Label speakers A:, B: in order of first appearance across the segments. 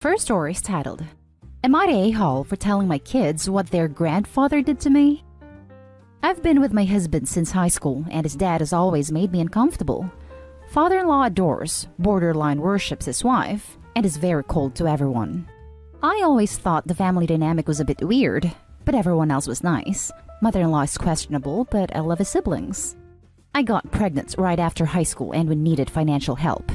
A: First story is titled, Am I the a-hole for telling my kids what their grandfather did to me? I've been with my husband since high school, and his dad has always made me uncomfortable. Father-in-law adores, borderline worships his wife, and is very cold to everyone. I always thought the family dynamic was a bit weird, but everyone else was nice. Mother-in-law is questionable, but I love his siblings. I got pregnant right after high school and we needed financial help.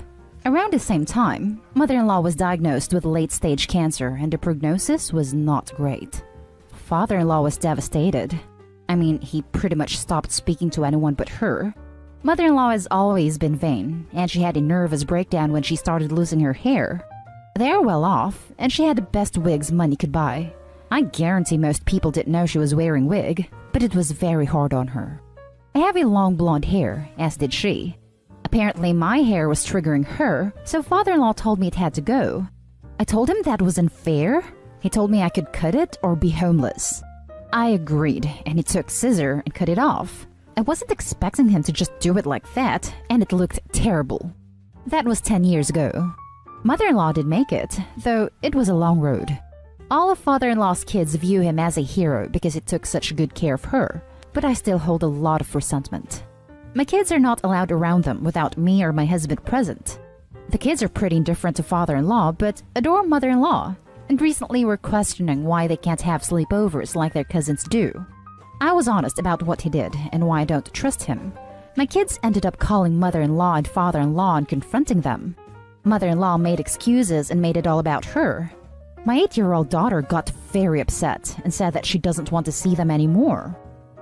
A: Around the same time, mother-in-law was diagnosed with late-stage cancer and the prognosis was not great. Father-in-law was devastated. I mean, he pretty much stopped speaking to anyone but her. Mother-in-law has always been vain, and she had a nervous breakdown when she started losing her hair. They are well off, and she had the best wigs money could buy. I guarantee most people didn't know she was wearing wig, but it was very hard on her. I have a long blonde hair, as did she. Apparently my hair was triggering her, so father-in-law told me it had to go. I told him that was unfair. He told me I could cut it or be homeless. I agreed, and he took scissors and cut it off. I wasn't expecting him to just do it like that, and it looked terrible. That was 10 years ago. Mother-in-law did make it, though it was a long road. All of father-in-law's kids view him as a hero because he took such good care of her, but I still hold a lot of resentment. My kids are not allowed around them without me or my husband present. The kids are pretty indifferent to father-in-law, but adore mother-in-law, and recently were questioning why they can't have sleepovers like their cousins do. I was honest about what he did and why I don't trust him. My kids ended up calling mother-in-law and father-in-law and confronting them. Mother-in-law made excuses and made it all about her. My 8-year-old daughter got very upset and said that she doesn't want to see them anymore.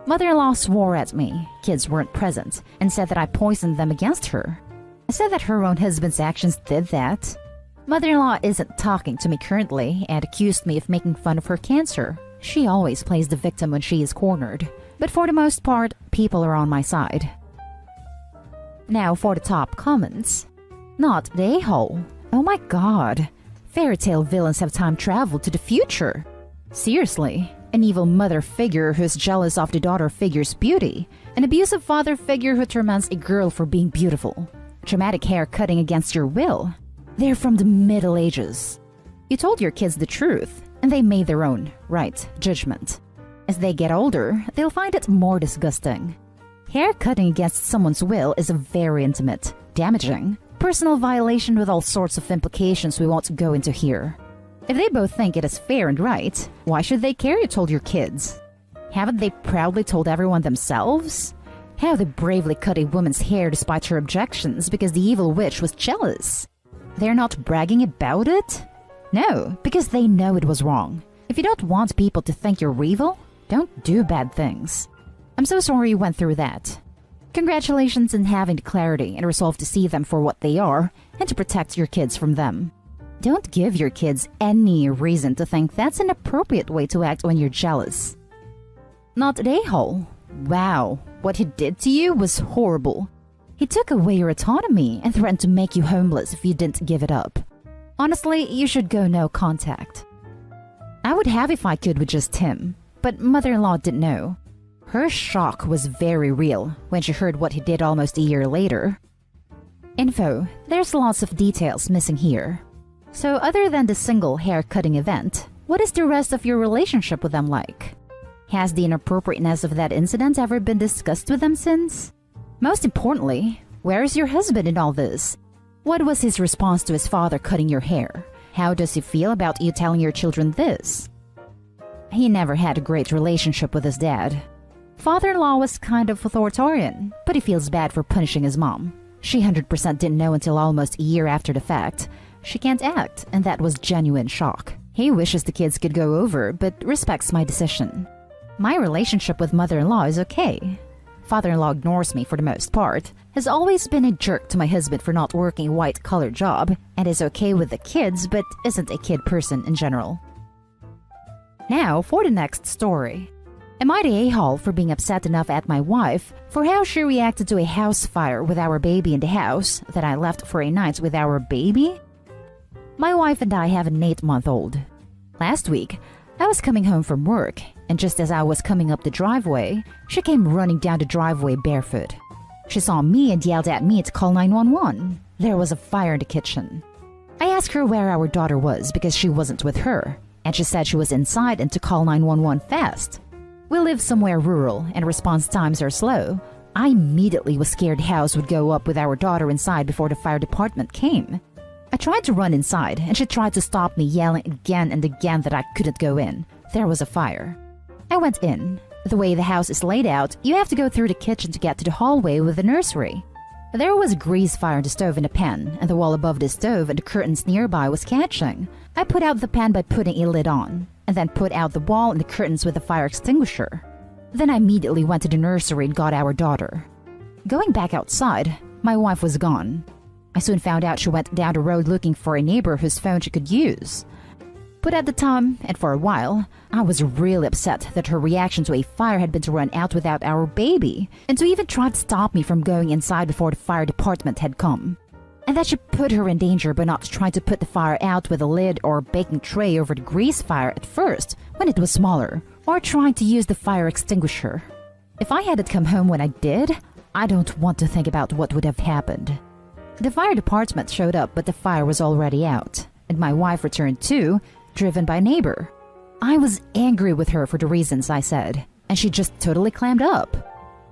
A: Mother-in-law swore at me, kids weren't present, and said that I poisoned them against her. I said that her own husband's actions did that. Mother-in-law isn't talking to me currently and accused me of making fun of her cancer. She always plays the victim when she is cornered, but for the most part, people are on my side. Now for the top comments. Not the a-hole. Oh my god. Fairy tale villains have time traveled to the future. Seriously. An evil mother figure who's jealous of the daughter figure's beauty. An abusive father figure who torments a girl for being beautiful. Traumatic hair cutting against your will. They're from the Middle Ages. You told your kids the truth, and they made their own, right, judgment. As they get older, they'll find it more disgusting. Hair cutting against someone's will is a very intimate, damaging, personal violation with all sorts of implications we won't go into here. If they both think it is fair and right, why should they care you told your kids? Haven't they proudly told everyone themselves? How they bravely cut a woman's hair despite her objections because the evil witch was jealous. They're not bragging about it? No, because they know it was wrong. If you don't want people to think you're evil, don't do bad things. I'm so sorry you went through that. Congratulations on having the clarity and resolve to see them for what they are and to protect your kids from them. Don't give your kids any reason to think that's an appropriate way to act when you're jealous. Not the a-hole. Wow, what he did to you was horrible. He took away your autonomy and threatened to make you homeless if you didn't give it up. Honestly, you should go no contact. I would have if I could with just him, but mother-in-law didn't know. Her shock was very real when she heard what he did almost a year later. Info, there's lots of details missing here. So other than the single hair-cutting event, what is the rest of your relationship with them like? Has the inappropriateness of that incident ever been discussed with them since? Most importantly, where is your husband in all this? What was his response to his father cutting your hair? How does he feel about you telling your children this? He never had a great relationship with his dad. Father-in-law was kind of authoritarian, but he feels bad for punishing his mom. She 100% didn't know until almost a year after the fact. She can't act, and that was genuine shock. He wishes the kids could go over, but respects my decision. My relationship with mother-in-law is okay. Father-in-law ignores me for the most part, has always been a jerk to my husband for not working a white-collar job, and is okay with the kids but isn't a kid person in general. Now for the next story. Am I the a-hole for being upset enough at my wife for how she reacted to a house fire with our baby in the house that I left for a night with our baby? My wife and I have an 8-month-old. Last week, I was coming home from work, and just as I was coming up the driveway, she came running down the driveway barefoot. She saw me and yelled at me to call 911. There was a fire in the kitchen. I asked her where our daughter was because she wasn't with her, and she said she was inside and to call 911 fast. We live somewhere rural and response times are slow. I immediately was scared the house would go up with our daughter inside before the fire department came. I tried to run inside and she tried to stop me, yelling again and again that I couldn't go in. There was a fire. I went in. The way the house is laid out, you have to go through the kitchen to get to the hallway with the nursery. There was a grease fire in the stove in a pan, and the wall above the stove and the curtains nearby was catching. I put out the pan by putting a lid on, and then put out the wall and the curtains with a fire extinguisher. Then I immediately went to the nursery and got our daughter. Going back outside, my wife was gone. I soon found out she went down the road looking for a neighbor whose phone she could use. But at the time, and for a while, I was really upset that her reaction to a fire had been to run out without our baby, and to even try to stop me from going inside before the fire department had come. And that she put her in danger by not trying to put the fire out with a lid or baking tray over the grease fire at first, when it was smaller, or trying to use the fire extinguisher. If I hadn't come home when I did, I don't want to think about what would have happened. The fire department showed up, but the fire was already out, and my wife returned too, driven by a neighbor. I was angry with her for the reasons I said, and she just totally clammed up.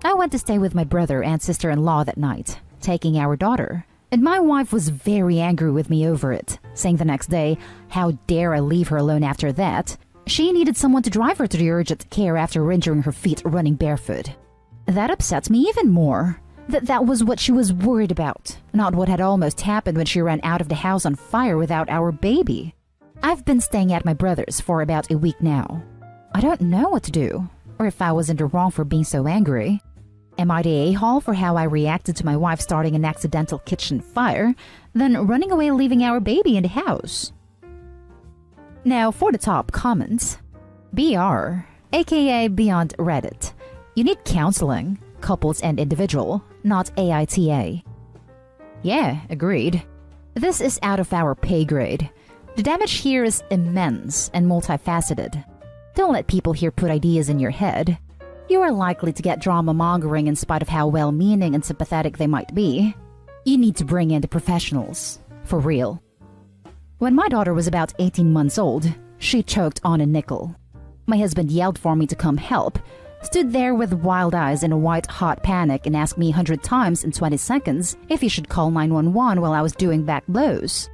A: I went to stay with my brother and sister-in-law that night, taking our daughter, and my wife was very angry with me over it, saying the next day, how dare I leave her alone after that? She needed someone to drive her to the urgent care after injuring her feet running barefoot. That upset me even more. That was what she was worried about, not what had almost happened when she ran out of the house on fire without our baby. I've been staying at my brother's for about a week now. I don't know what to do, or if I was in the wrong for being so angry. Am I the a-hole for how I reacted to my wife starting an accidental kitchen fire, then running away leaving our baby in the house? Now for the top comments. BR, aka Beyond Reddit. You need counseling, couples and individual, not AITA. Yeah, agreed. This is out of our pay grade. The damage here is immense and multifaceted. Don't let people here put ideas in your head. You are likely to get drama mongering in spite of how well-meaning and sympathetic they might be. You need to bring in the professionals. For real. When my daughter was about 18 months old, she choked on a nickel. My husband yelled for me to come help, stood there with wild eyes in a white-hot panic and asked me 100 times in 20 seconds if he should call 911 while I was doing back blows.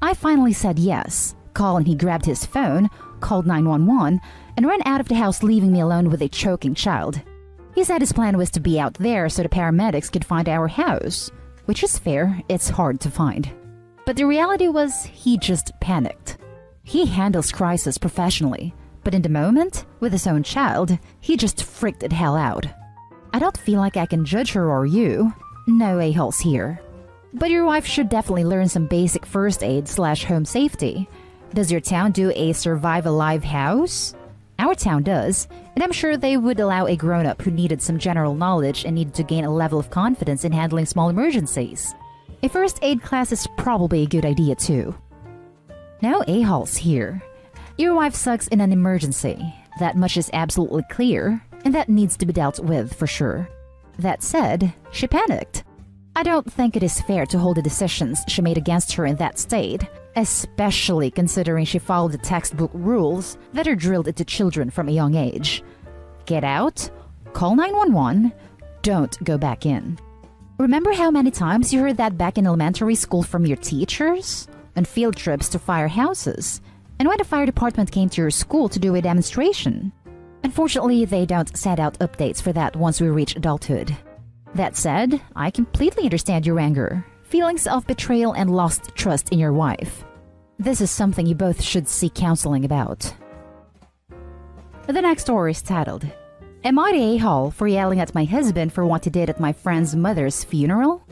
A: I finally said yes, and he grabbed his phone, called 911, and ran out of the house leaving me alone with a choking child. He said his plan was to be out there so the paramedics could find our house, which is fair, it's hard to find. But the reality was he just panicked. He handles crisis professionally, but in the moment, with his own child, he just freaked the hell out. I don't feel like I can judge her or you. No a-holes here. But your wife should definitely learn some basic first aid/home safety. Does your town do a survive alive house? Our town does, and I'm sure they would allow a grown-up who needed some general knowledge and needed to gain a level of confidence in handling small emergencies. A first aid class is probably a good idea too. No a-holes here. Your wife sucks in an emergency. That much is absolutely clear, and that needs to be dealt with for sure. That said, she panicked. I don't think it is fair to hold the decisions she made against her in that state, especially considering she followed the textbook rules that are drilled into children from a young age. Get out, call 911, don't go back in. Remember how many times you heard that back in elementary school from your teachers? On field trips to firehouses, and when the fire department came to your school to do a demonstration. Unfortunately, they don't send out updates for that once we reach adulthood. That said, I completely understand your anger, feelings of betrayal and lost trust in your wife. This is something you both should seek counseling about. The next story is titled, Am I the a-hole for yelling at my husband for what he did at my friend's mother's funeral?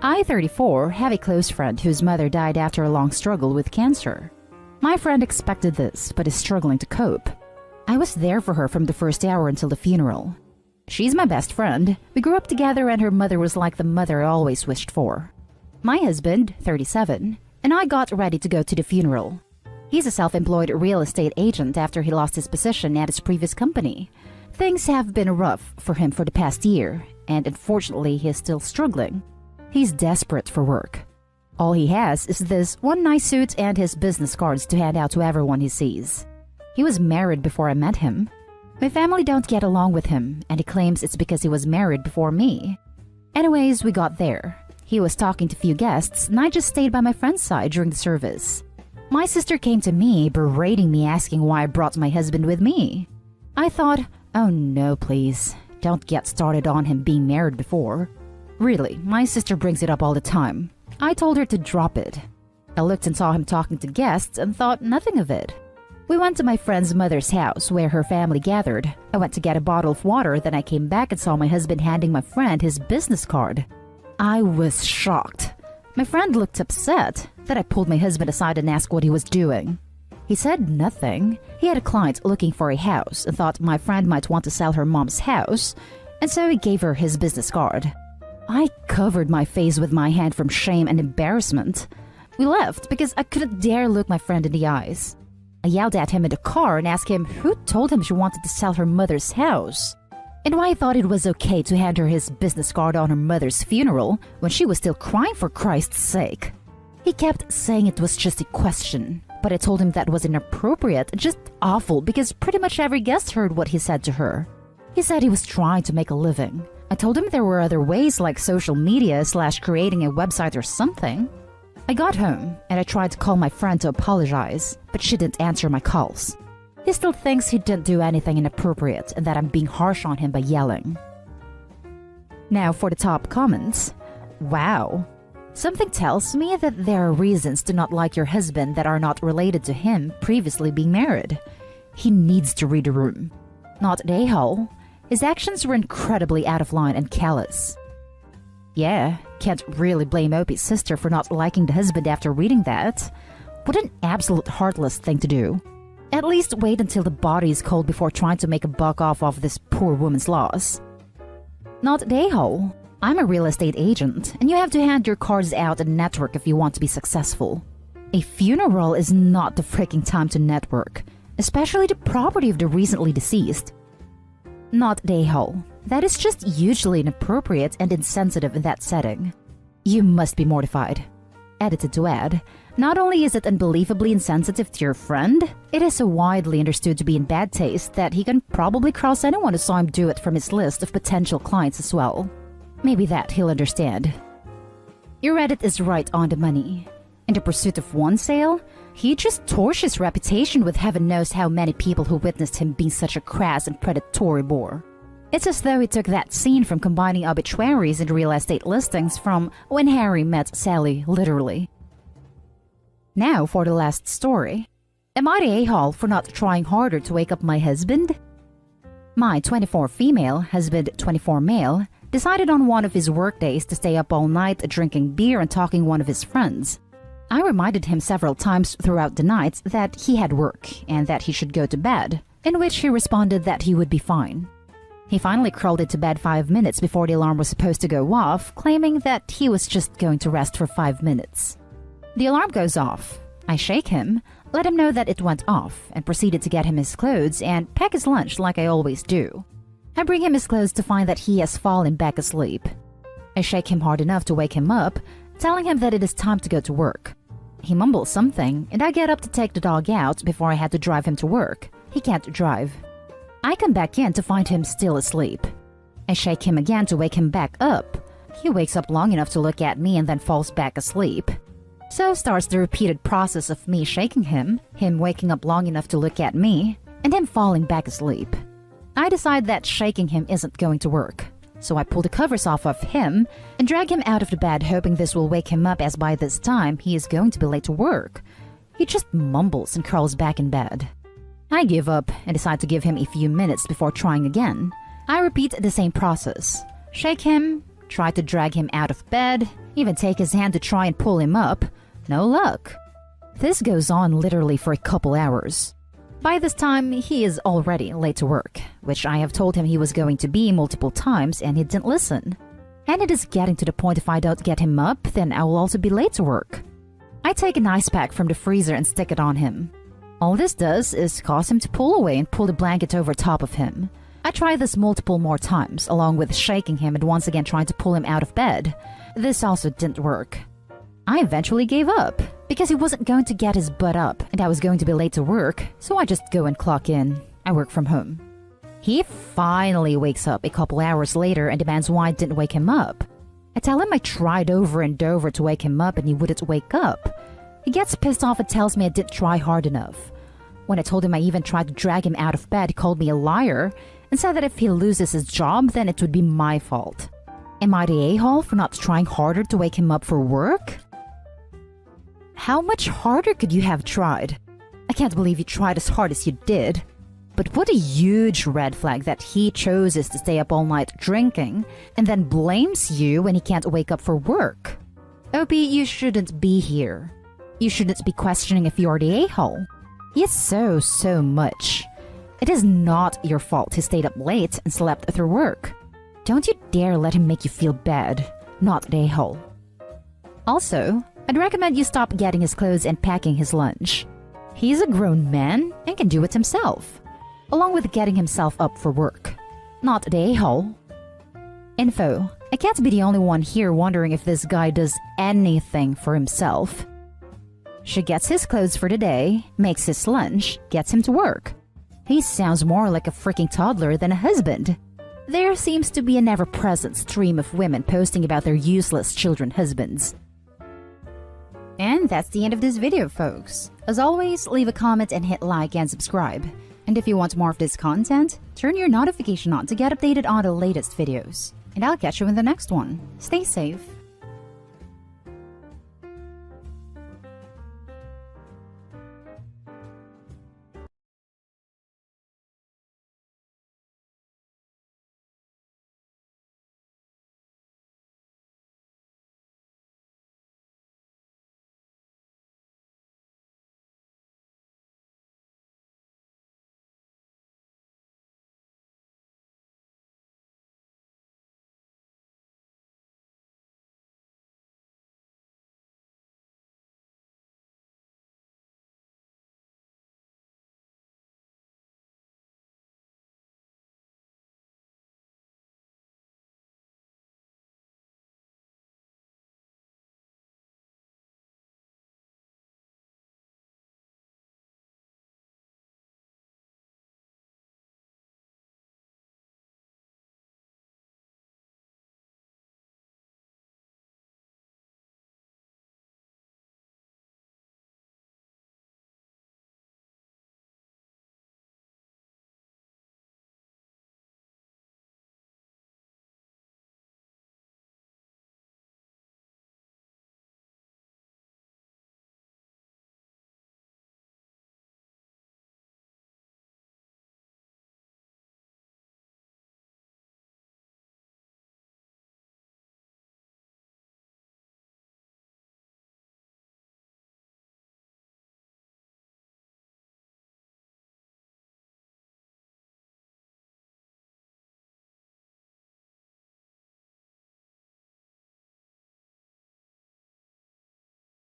A: I, 34, have a close friend whose mother died after a long struggle with cancer. My friend expected this, but is struggling to cope. I was there for her from the first hour until the funeral. She's my best friend. We grew up together and her mother was like the mother I always wished for. My husband, 37, and I got ready to go to the funeral. He's a self-employed real estate agent after he lost his position at his previous company. Things have been rough for him for the past year, and unfortunately he is still struggling. He's desperate for work. All he has is this one nice suit and his business cards to hand out to everyone he sees. He was married before I met him. My family don't get along with him, and he claims it's because he was married before me. Anyways, we got there. He was talking to few guests, and I just stayed by my friend's side during the service. My sister came to me, berating me, asking why I brought my husband with me. I thought, oh no, please, don't get started on him being married before. Really, my sister brings it up all the time. I told her to drop it. I looked and saw him talking to guests and thought nothing of it. We went to my friend's mother's house where her family gathered. I went to get a bottle of water, then I came back and saw my husband handing my friend his business card. I was shocked. My friend looked upset. Then I pulled my husband aside and asked what he was doing. He said nothing. He had a client looking for a house and thought my friend might want to sell her mom's house, and so he gave her his business card. I covered my face with my hand from shame and embarrassment. We left because I couldn't dare look my friend in the eyes. I yelled at him in the car and asked him who told him she wanted to sell her mother's house, and why he thought it was okay to hand her his business card on her mother's funeral when she was still crying for Christ's sake. He kept saying it was just a question, but I told him that was inappropriate and just awful because pretty much every guest heard what he said to her. He said he was trying to make a living. I told him there were other ways like social media / creating a website or something. I got home and I tried to call my friend to apologize, but she didn't answer my calls. He still thinks he didn't do anything inappropriate and that I'm being harsh on him by yelling. Now for the top comments. Wow. Something tells me that there are reasons to not like your husband that are not related to him previously being married. He needs to read the room. Not an a-hole. His actions were incredibly out of line and callous. Yeah, can't really blame Opie's sister for not liking the husband after reading that. What an absolute heartless thing to do. At least wait until the body is cold before trying to make a buck off of this poor woman's loss. Not an a-hole. I'm a real estate agent, and you have to hand your cards out and network if you want to be successful. A funeral is not the freaking time to network, especially the property of the recently deceased. Not an a-hole. That is just usually inappropriate and insensitive in that setting. You must be mortified. Edited to add, not only is it unbelievably insensitive to your friend, it is so widely understood to be in bad taste that he can probably cross anyone who saw him do it from his list of potential clients as well. Maybe that he'll understand. Your Reddit is right on the money. In the pursuit of one sale, he just tore his reputation with heaven knows how many people who witnessed him being such a crass and predatory bore. It's as though he took that scene from combining obituaries and real estate listings from When Harry Met Sally, literally. Now for the last story. Am I the a-hole for not trying harder to wake up my husband? My 24 female, husband 24 male, decided on one of his workdays to stay up all night drinking beer and talking one of his friends. I reminded him several times throughout the night that he had work and that he should go to bed, in which he responded that he would be fine. He finally crawled into bed 5 minutes before the alarm was supposed to go off, claiming that he was just going to rest for 5 minutes. The alarm goes off. I shake him, let him know that it went off, and proceeded to get him his clothes and pack his lunch like I always do. I bring him his clothes to find that he has fallen back asleep. I shake him hard enough to wake him up, telling him that it is time to go to work. He mumbles something, and I get up to take the dog out before I had to drive him to work. He can't drive. I come back in to find him still asleep. I shake him again to wake him back up. He wakes up long enough to look at me and then falls back asleep. So starts the repeated process of me shaking him waking up long enough to look at me, and him falling back asleep. I decide that shaking him isn't going to work. So I pull the covers off of him and drag him out of the bed, hoping this will wake him up, as by this time he is going to be late to work. He just mumbles and crawls back in bed. I give up and decide to give him a few minutes before trying again. I repeat the same process. Shake him, try to drag him out of bed, even take his hand to try and pull him up. No luck. This goes on literally for a couple hours. By this time, he is already late to work, which I have told him he was going to be multiple times, and he didn't listen. And it is getting to the point if I don't get him up, then I will also be late to work. I take an ice pack from the freezer and stick it on him. All this does is cause him to pull away and pull the blanket over top of him. I try this multiple more times, along with shaking him and once again trying to pull him out of bed. This also didn't work. I eventually gave up because he wasn't going to get his butt up and I was going to be late to work, so I just go and clock in. I work from home. He finally wakes up a couple hours later and demands why I didn't wake him up. I tell him I tried over and over to wake him up and he wouldn't wake up. He gets pissed off and tells me I didn't try hard enough. When I told him I even tried to drag him out of bed, he called me a liar and said that if he loses his job, then it would be my fault. Am I the a-hole for not trying harder to wake him up for work? How much harder could you have tried? I can't believe you tried as hard as you did. But what a huge red flag that he chooses to stay up all night drinking and then blames you when he can't wake up for work. Opie, you shouldn't be here. You shouldn't be questioning if you're the a-hole. Yes, so much. It is not your fault he stayed up late and slept through work. Don't you dare let him make you feel bad, not the a-hole. Also, I'd recommend you stop getting his clothes and packing his lunch. He's a grown man and can do it himself, along with getting himself up for work, not the a-hole. Info: I can't be the only one here wondering if this guy does anything for himself. She gets his clothes for the day, makes his lunch, gets him to work. He sounds more like a freaking toddler than a husband. There seems to be an ever-present stream of women posting about their useless children husbands. And that's the end of this video, folks. As always, leave a comment and hit like and subscribe. And if you want more of this content, turn your notification on to get updated on the latest videos. And I'll catch you in the next one. Stay safe.